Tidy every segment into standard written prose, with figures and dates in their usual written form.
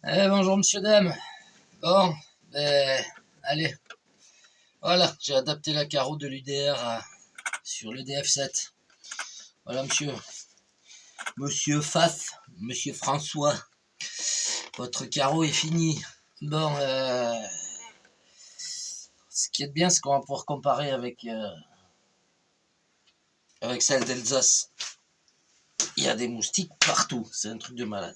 Bonjour monsieur, dame. Bon, allez, voilà, j'ai adapté la carreau de l'UDR sur le DF7. Voilà monsieur, monsieur Faf, monsieur François, votre carreau est fini. Bon, ce qui est bien, c'est qu'on va pouvoir comparer avec celle d'Alsace. Il y a des moustiques partout, c'est un truc de malade.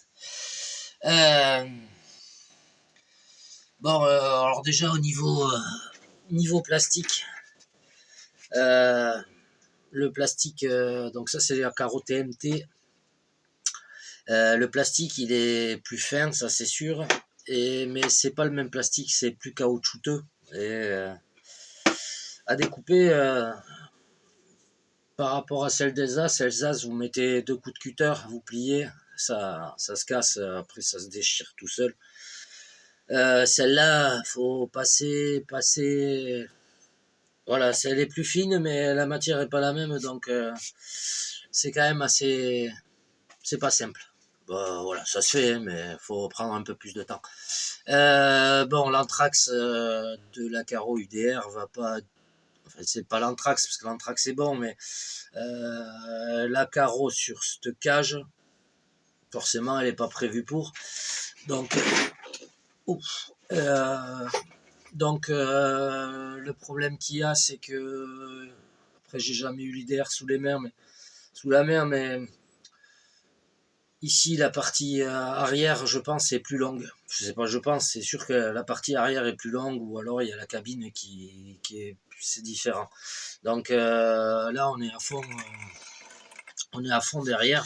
Alors déjà au niveau plastique, le plastique, donc ça c'est la carreau TMT. Le plastique il est plus fin, ça c'est sûr, mais c'est pas le même plastique, c'est plus caoutchouteux et à découper par rapport à celle d'Alsace, vous mettez 2 coups de cutter, vous pliez, ça se casse, après ça se déchire tout seul. Celle-là, faut passer. Voilà, elle est plus fine, mais la matière est pas la même, donc c'est quand même assez. C'est pas simple. Bon, voilà, ça se fait, mais faut prendre un peu plus de temps. Bon, l'anthrax de la carreau UDR va pas. Enfin, c'est pas l'anthrax, parce que l'anthrax c'est bon, mais la carreau sur cette cage, forcément, elle n'est pas prévue pour. Donc, le problème qu'il y a, c'est que après j'ai jamais eu l'IDR sous la mer, mais ici la partie arrière, je pense, est plus longue. Je sais pas, je pense, c'est sûr que la partie arrière est plus longue, ou alors il y a la cabine qui est, c'est différent. Donc là, on est à fond derrière.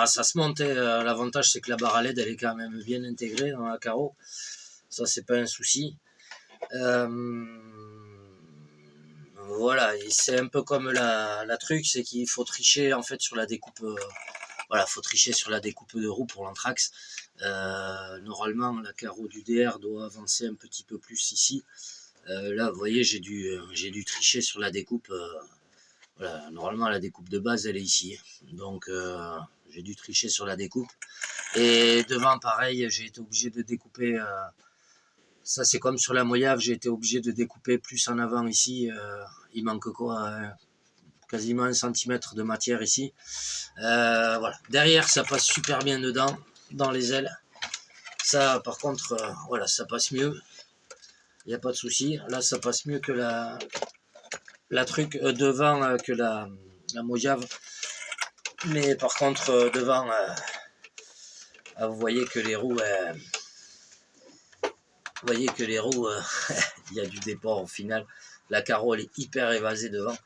Ça se monte. L'avantage, c'est que la barre à LED, elle est quand même bien intégrée dans la carreau. Ça, c'est pas un souci. Voilà, et c'est un peu comme la truc, c'est qu'il faut tricher en fait sur la découpe. Voilà, faut tricher sur la découpe de roue pour l'anthrax. Normalement, la carreau du DR doit avancer un petit peu plus ici. Là, vous voyez, j'ai dû tricher sur la découpe. Voilà, normalement, la découpe de base, elle est ici. Donc, j'ai dû tricher sur la découpe. Et devant, pareil, j'ai été obligé de découper. Ça, c'est comme sur la Moyave, j'ai été obligé de découper plus en avant ici. Il manque quoi, quasiment 1 cm de matière ici. Voilà. Derrière, ça passe super bien dedans, dans les ailes. Ça, par contre, voilà, ça passe mieux. Il n'y a pas de souci. Là, ça passe mieux que la truc devant que la Mojave. Mais par contre, devant, vous voyez que les roues, il y a du déport au final. La carreau, elle est hyper évasée devant.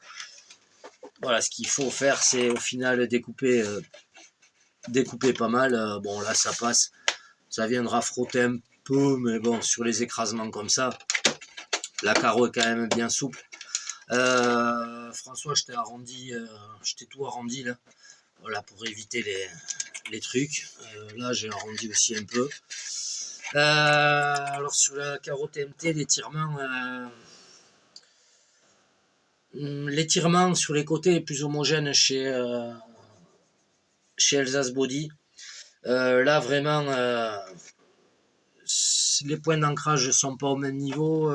Voilà, ce qu'il faut faire, c'est au final découper pas mal. Bon, là, ça passe. Ça viendra frotter un peu, mais bon, sur les écrasements comme ça, la carreau est quand même bien souple. François, je t'ai tout arrondi là. Voilà, pour éviter les trucs. Là, j'ai arrondi aussi un peu. Alors, sur la carreau TMT, l'étirement sur les côtés est plus homogène chez Alsace Body. Là, vraiment, les points d'ancrage ne sont pas au même niveau.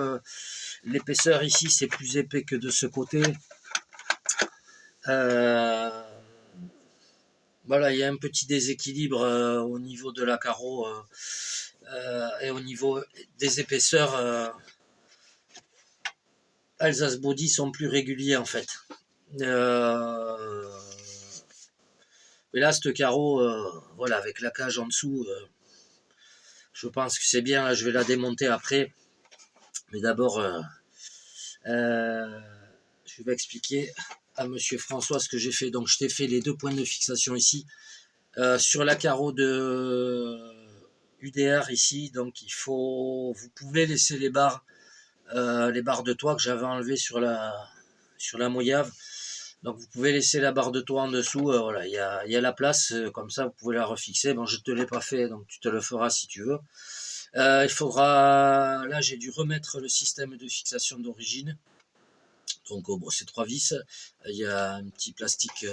L'épaisseur ici, c'est plus épais que de ce côté. Voilà, il y a un petit déséquilibre au niveau de la carreau et au niveau des épaisseurs. Alsace Body sont plus réguliers en fait. Mais là, ce carreau, voilà, avec la cage en dessous, je pense que c'est bien. Là, je vais la démonter après. Mais d'abord, je vais expliquer à monsieur François ce que j'ai fait. Donc, je t'ai fait les 2 points de fixation ici. Sur la carreau de UDR ici, donc vous pouvez laisser les barres de toit que j'avais enlevées sur la Moyave. Donc vous pouvez laisser la barre de toit en dessous, voilà, il y a la place, comme ça vous pouvez la refixer. Bon, je ne te l'ai pas fait, donc tu te le feras si tu veux. Il faudra, là j'ai dû remettre le système de fixation d'origine. Donc bon, c'est 3 vis. Il y a un petit plastique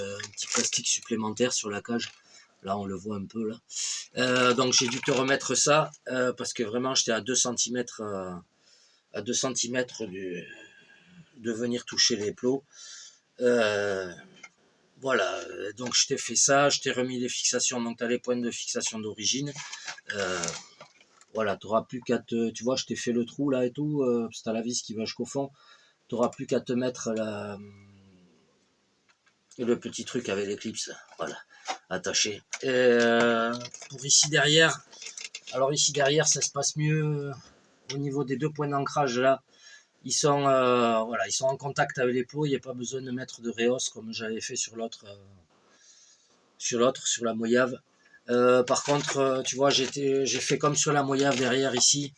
supplémentaire sur la cage. Là, on le voit un peu, là. Donc, j'ai dû te remettre ça, parce que vraiment, j'étais à 2 cm, de venir toucher les plots. Voilà, donc je t'ai fait ça, je t'ai remis les fixations, donc tu as les points de fixation d'origine. Voilà, tu n'auras plus qu'à te... Tu vois, je t'ai fait le trou là et tout, parce que tu as la vis qui va jusqu'au fond. Tu n'auras plus qu'à te mettre le petit truc avec l'éclipse, voilà, attaché. Pour ici derrière, alors ici derrière, ça se passe mieux au niveau des 2 points d'ancrage là. Ils sont, voilà, ils sont en contact avec les plots, il n'y a pas besoin de mettre de réhausse comme j'avais fait sur l'autre, sur la moyave. Par contre, tu vois, j'ai fait comme sur la moyave derrière ici.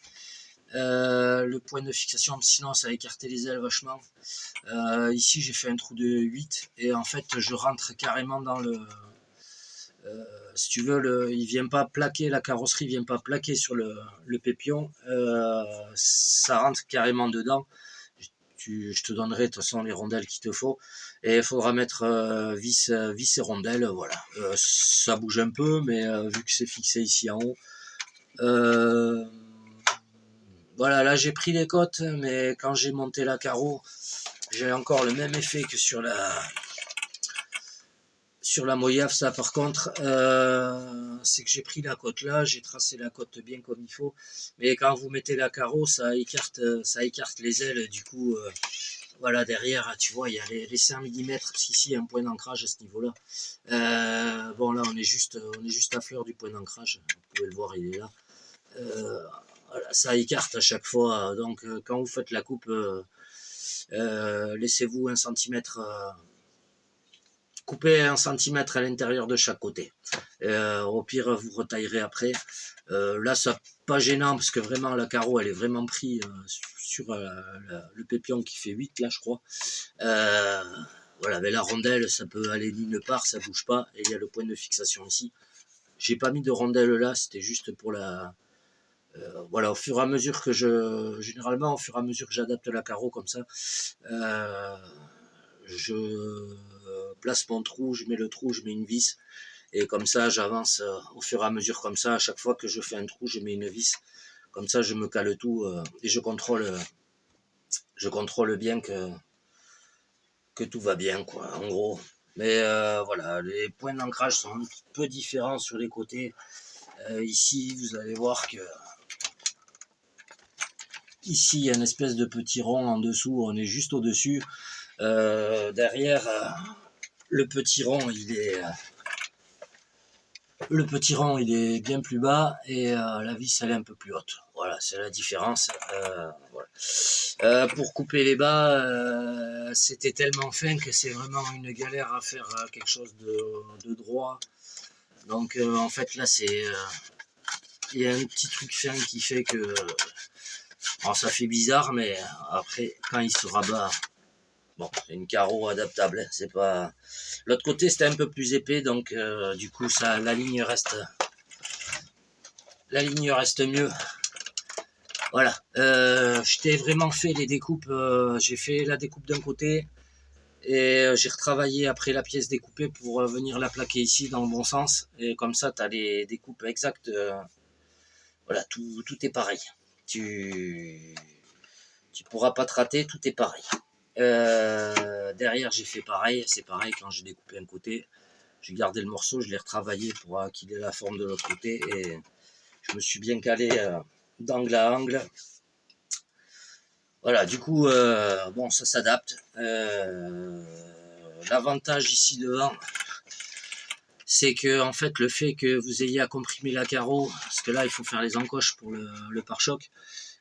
Le point de fixation, sinon ça a écarté les ailes vachement. Ici j'ai fait un trou de 8 et en fait je rentre carrément dans le... si tu veux, il vient pas plaquer, la carrosserie vient pas plaquer sur le pépion, ça rentre carrément dedans. Je te donnerai de toute façon les rondelles qu'il te faut, et il faudra mettre vis et rondelles, voilà. Ça bouge un peu, mais vu que c'est fixé ici en haut, voilà, là j'ai pris les côtes, mais quand j'ai monté la carreau, j'ai encore le même effet que sur la moyave. Ça par contre, c'est que j'ai pris la côte là, j'ai tracé la côte bien comme il faut, mais quand vous mettez la carreau, ça écarte les ailes, du coup, voilà, derrière, tu vois, il y a les 5 mm, parce qu'ici il y a un point d'ancrage à ce niveau là. Bon, là on est juste à fleur du point d'ancrage, vous pouvez le voir, il est là. Voilà, ça écarte à chaque fois, donc quand vous faites la coupe, laissez-vous 1 cm, coupez 1 cm à l'intérieur de chaque côté. Au pire, vous retaillerez après. Là, ça pas gênant, parce que vraiment la carreau, elle est vraiment prise sur le pépion qui fait 8, là, je crois. Voilà, mais la rondelle, ça peut aller d'une part, ça bouge pas, et il y a le point de fixation ici. J'ai pas mis de rondelle là, c'était juste pour la... voilà, au fur et à mesure que généralement, au fur et à mesure que j'adapte la carreau comme ça, je place mon trou, je mets le trou, je mets une vis, et comme ça, j'avance au fur et à mesure comme ça. À chaque fois que je fais un trou, je mets une vis. Comme ça, je me cale tout, et je contrôle bien que tout va bien, quoi, en gros. Mais voilà, les points d'ancrage sont un petit peu différents sur les côtés. Ici, vous allez voir que ici, il y a une espèce de petit rond en dessous, on est juste au-dessus. Derrière, le petit rond, il est bien plus bas, et la vis, elle est un peu plus haute. Voilà, c'est la différence. Voilà. Pour couper les bas, c'était tellement fin que c'est vraiment une galère à faire quelque chose de droit. Donc en fait là, il y a un petit truc fin qui fait que... Alors, ça fait bizarre, mais après, quand il se rabat, bon, c'est une carreau adaptable, c'est pas... L'autre côté, c'était un peu plus épais, donc du coup, la ligne reste mieux. Voilà, je t'ai vraiment fait les découpes, j'ai fait la découpe d'un côté, et j'ai retravaillé après la pièce découpée pour venir la plaquer ici dans le bon sens, et comme ça, tu as les découpes exactes. Voilà, tout est pareil. Tu pourras pas te rater, tout est pareil. Derrière, j'ai fait pareil, c'est pareil, quand j'ai découpé un côté, j'ai gardé le morceau, je l'ai retravaillé pour qu'il ait la forme de l'autre côté, et je me suis bien calé d'angle à angle. Voilà, du coup, bon, ça s'adapte. L'avantage ici devant, c'est que en fait, le fait que vous ayez à comprimer la carreau, parce que là, il faut faire les encoches pour le pare-choc,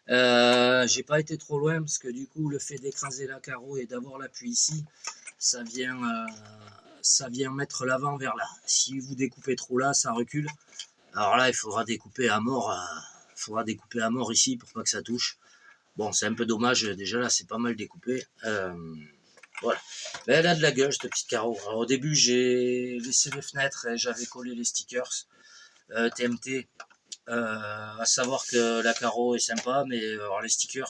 j'ai pas été trop loin, parce que du coup, le fait d'écraser la carreau et d'avoir l'appui ici, ça vient mettre l'avant vers là. Si vous découpez trop là, ça recule. Alors là, il faudra découper à mort. Ici pour pas que ça touche. Bon, c'est un peu dommage. Déjà là, c'est pas mal découpé. Voilà. Mais elle a de la gueule, cette petite carreau. Alors, au début, j'ai laissé les fenêtres et j'avais collé les stickers TMT. À savoir que la carreau est sympa, mais alors les stickers,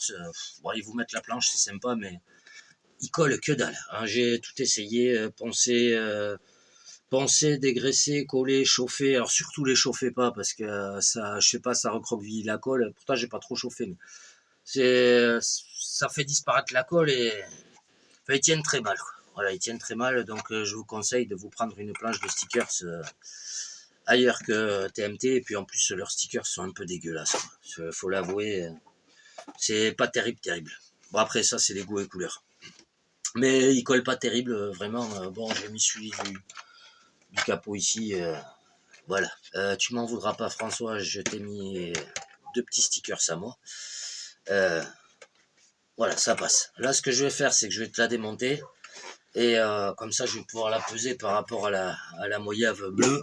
bon, ils vous mettent la planche, c'est sympa, mais ils collent que dalle. Hein. J'ai tout essayé, poncé, poncer, dégraisser, coller, chauffer. Alors surtout les chauffez pas parce que ça, je sais pas, ça recroqueville la colle. Pourtant j'ai pas trop chauffé, mais ça fait disparaître la colle et enfin, ils tiennent très mal, quoi. Voilà, ils tiennent très mal, donc je vous conseille de vous prendre une planche de stickers ailleurs que TMT, et puis en plus leurs stickers sont un peu dégueulasses, faut l'avouer, c'est pas terrible. Bon après ça c'est les goûts et couleurs. Mais ils collent pas terrible, vraiment. Bon, j'ai mis celui du capot ici. Voilà. Tu m'en voudras pas, François. Je t'ai mis 2 petits stickers à moi. Voilà, ça passe. Là, ce que je vais faire, c'est que je vais te la démonter. Et comme ça, je vais pouvoir la peser par rapport à la moyave bleue.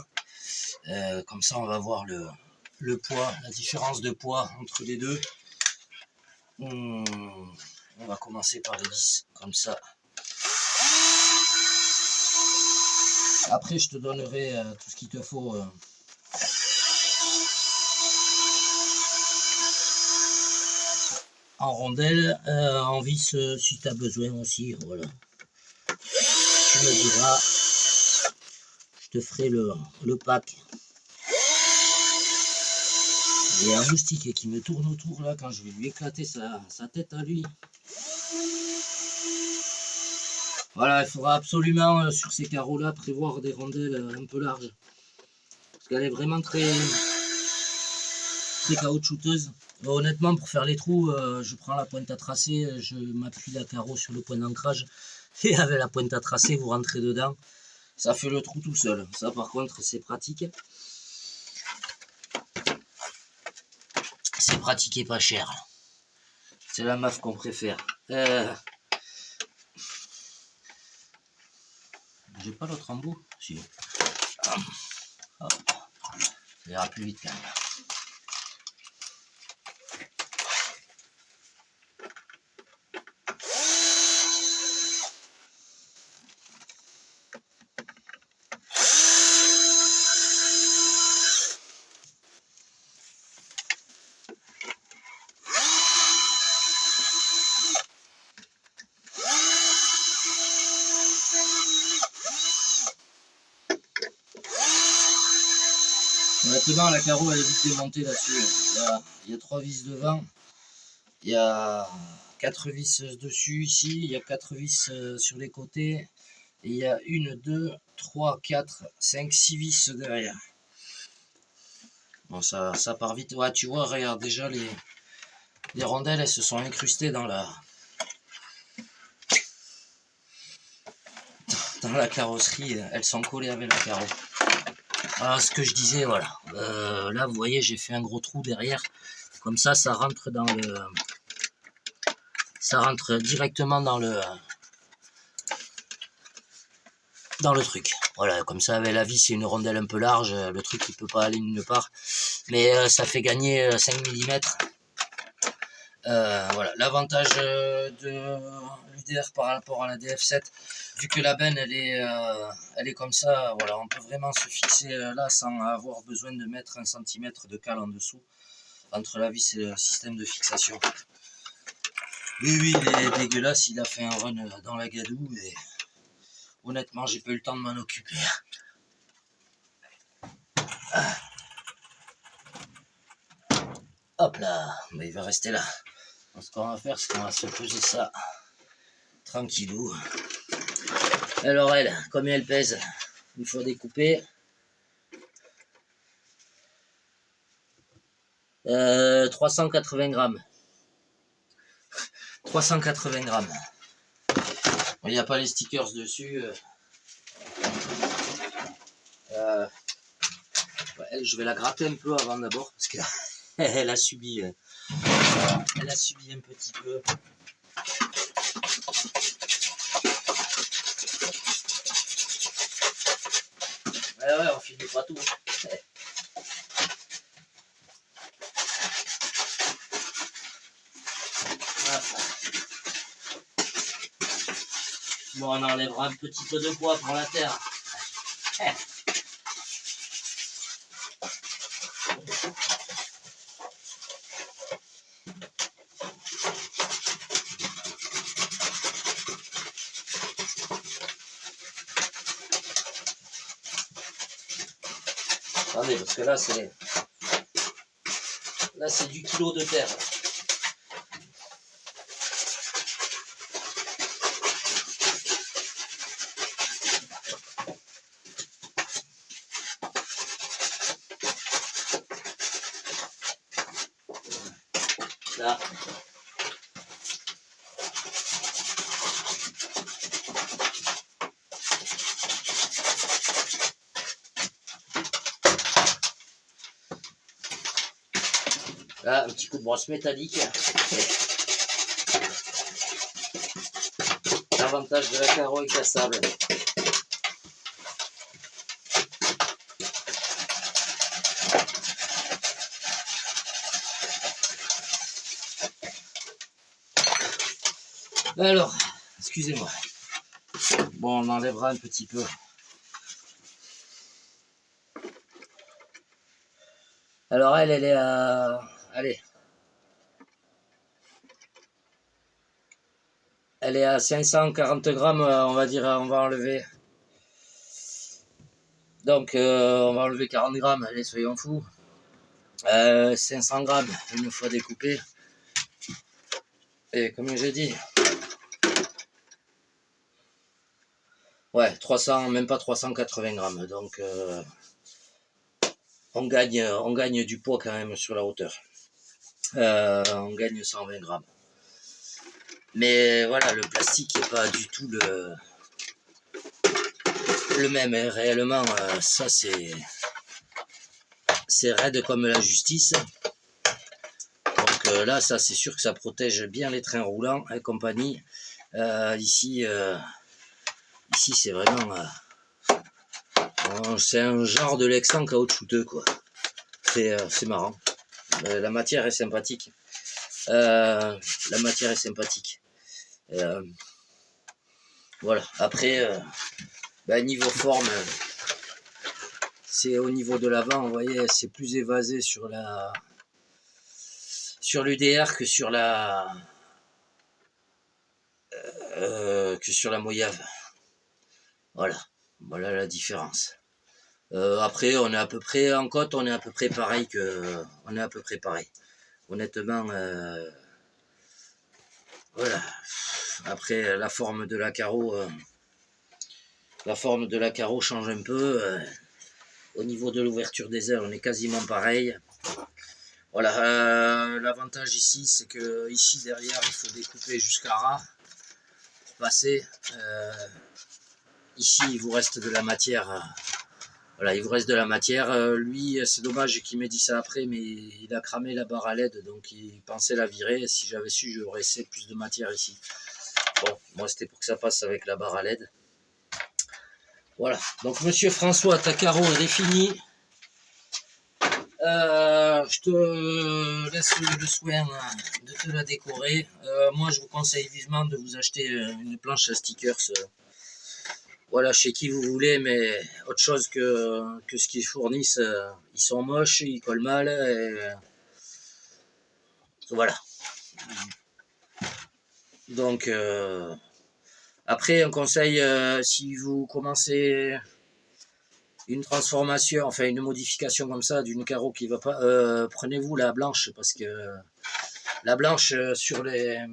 Comme ça, on va voir le poids, la différence de poids entre les deux. On va commencer par les vis, comme ça. Après, je te donnerai tout ce qu'il te faut. En rondelle, en vis si tu as besoin aussi. Voilà. Tu me diras. Je te ferai le pack. Il y a un moustique qui me tourne autour là quand je vais lui éclater sa tête à lui. Voilà, il faudra absolument sur ces carreaux là prévoir des rondelles un peu larges. Parce qu'elle est vraiment très caoutchouteuse. Honnêtement, pour faire les trous, je prends la pointe à tracer, je m'appuie la carreau sur le point d'ancrage. Et avec la pointe à tracer, vous rentrez dedans. Ça fait le trou tout seul. Ça par contre, c'est pratique. C'est pratique et pas cher. C'est la MAF qu'on préfère. J'ai pas l'autre embout. Si. Hop. Ça ira plus vite quand même. Honnêtement, la carreau elle est vite démontée là-dessus. Il y a 3 vis devant, il y a 4 vis dessus ici, il y a 4 vis sur les côtés, et il y a 1, 2, 3, 4, 5, 6 vis derrière. Bon, ça part vite. Ouais, tu vois, regarde déjà les rondelles, elles se sont incrustées dans la carrosserie, elles sont collées avec la carreau. Alors, ce que je disais, voilà. Là, vous voyez, j'ai fait un gros trou derrière. Comme ça rentre dans le... Ça rentre directement dans le truc. Voilà, comme ça, avec la vis, c'est une rondelle un peu large. Le truc, il peut pas aller nulle part. Mais ça fait gagner 5 mm. Voilà, l'avantage de l'UDR par rapport à la DF7, vu que la benne elle est comme ça, voilà, on peut vraiment se fixer là sans avoir besoin de mettre 1 cm de cale en dessous entre la vis et le système de fixation. Oui, il est dégueulasse, il a fait un run dans la gadoue et honnêtement j'ai pas eu le temps de m'en occuper. Hop là, mais il va rester là. Donc, ce qu'on va faire, c'est qu'on va se poser ça tranquillou. Alors elle, combien elle pèse une fois découpée? 380 grammes. 380 grammes. Il n'y a pas les stickers dessus. Elle, je vais la gratter un peu avant d'abord parce qu'elle a subi un petit peu. Ouais, on finit pas tout. Bon, on enlèvera un petit peu de poids pour la terre. Attendez, parce que là c'est du kilo de terre. Là. Là, un petit coup de brosse métallique. L'avantage de la carreau est cassable. Alors, excusez-moi. Bon, on enlèvera un petit peu. Alors elle est à... Allez. Elle est à 540 grammes, on va dire, on va enlever. Donc, on va enlever 40 grammes, allez, soyons fous. 500 grammes, une fois découpé. Et comme j'ai dit, ouais, 300, même pas 380 grammes. Donc, on gagne du poids quand même sur la hauteur. On gagne 120 grammes. Mais voilà, le plastique n'est pas du tout le même. Hein. Réellement, ça c'est raide comme la justice. Donc là, ça c'est sûr que ça protège bien les trains roulants et compagnie. Ici c'est vraiment... c'est un genre de Lexan caoutchouteux, quoi. C'est marrant. La matière est sympathique. Voilà. Après, niveau forme, c'est au niveau de l'avant, vous voyez, c'est plus évasé sur l'UDR que sur la Moyave. Voilà la différence. Après, on est à peu près en côte, on est à peu près pareil Honnêtement, voilà. Après, la forme de la carreau change un peu. Au niveau de l'ouverture des ailes, on est quasiment pareil. Voilà. L'avantage ici, c'est que ici derrière, il faut découper jusqu'à ras pour passer. Ici, il vous reste de la matière. Voilà, il vous reste de la matière. Lui, c'est dommage qu'il m'ait dit ça après, mais il a cramé la barre à LED, donc il pensait la virer. Si j'avais su, j'aurais laissé plus de matière ici. Bon, moi, c'était pour que ça passe avec la barre à LED. Voilà. Donc, monsieur François, ta carreau, elle est finie. Je te laisse le soin de te la décorer. Moi, je vous conseille vivement de vous acheter une planche à stickers. Voilà, chez qui vous voulez, mais autre chose que ce qu'ils fournissent, ils sont moches, ils collent mal, et voilà. Donc, après, un conseil, si vous commencez une transformation, enfin une modification comme ça d'une carreau qui va pas, prenez-vous la blanche, parce que la blanche sur les...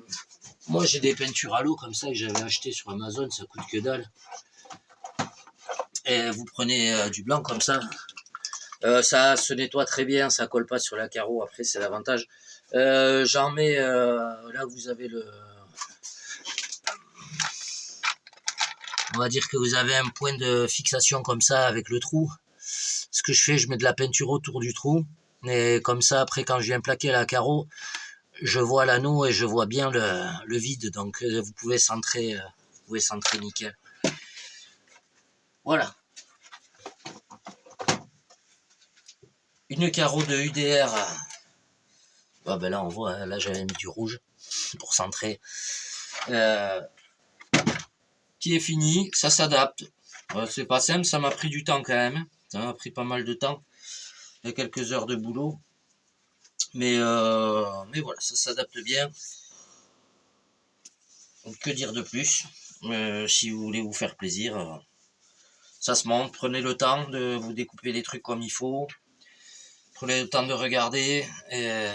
Moi, j'ai des peintures à l'eau comme ça que j'avais acheté sur Amazon, ça coûte que dalle. Et vous prenez du blanc comme ça. Ça se nettoie très bien, ça colle pas sur la carreau, après c'est l'avantage. J'en mets là où vous avez on va dire que vous avez un point de fixation comme ça avec le trou. Ce que je fais, je mets de la peinture autour du trou, et comme ça après quand je viens plaquer la carreau, je vois l'anneau et je vois bien le vide, donc vous pouvez centrer nickel. Voilà. Une carreau de UDR. Ah ben là on voit, là j'avais mis du rouge pour centrer. Qui est fini, ça s'adapte. C'est pas simple, ça m'a pris du temps quand même. Ça m'a pris pas mal de temps. Il y a quelques heures de boulot. Mais voilà, ça s'adapte bien. Donc, que dire de plus? Si vous voulez vous faire plaisir, Ça se monte, prenez le temps de vous découper les trucs comme il faut. Prenez le temps de regarder. Et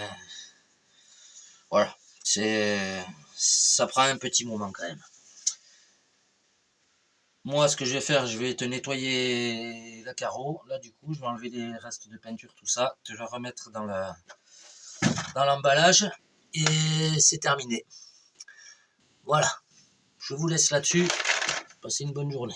voilà, ça prend un petit moment quand même. Moi, ce que je vais faire, je vais te nettoyer la carreau. Là, du coup, je vais enlever les restes de peinture, tout ça, te le remettre dans l'emballage. Et c'est terminé. Voilà, je vous laisse là-dessus. Passez une bonne journée.